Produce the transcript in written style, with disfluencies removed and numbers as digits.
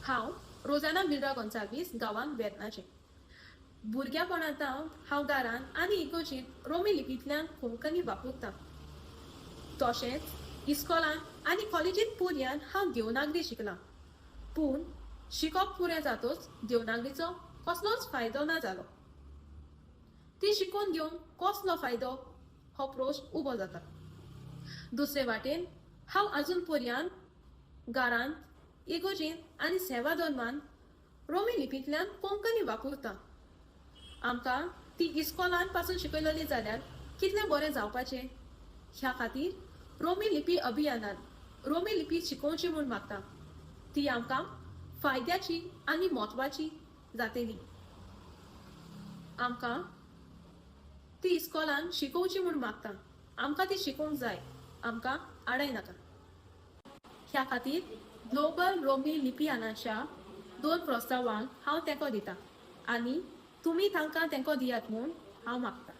हांव रोजाना मिल्डा गोन्साल्वीस गांवांत वेर्नाचें. भुरग्यापणांतावन हांव दारांत आनी इगोर्जींत रोमी लिपींतल्यान कोंकणी वापरतां. तशेंच इस्कॉलांत आनी कॉलेजींत पर्यान हांव देवनागरी शिकलां. पूण शिकप पुरें जातूच देवनागरीचो कसलोच फायदो ना जालो. ती शिकून घेवन कसलो फायदो हो प्रश्न उबो जाता. दुसरे वाटेन हांव आजून पर्यान घरांत, इगोर्जींत आनी सेवा धर्मांत रोमी लिपींतल्यान कोंकणी वापरतां. आमकां ती इस्कॉलांत पासून शिकयलेली जाल्यार कितलें बरें जावपाचें. ह्या खातीर रोमी लिपी अभियानान रोमी लिपी शिकोवची म्हूण मागता. ती आमकां फायद्याची आनी म्हत्वाची जातली. आमकां ती इस्कॉलांत शिकोवची म्हूण मागता. आमकां ती शिकोवंक जाय. आमकां आडायनाका. ह्या खातीर ग्लोबल रोमी लिपीयानाच्या 2 प्रस्तावांक हांव तेंको दितां आनी तुमी तांकां तेंको दियात म्हूण हांव मागतां.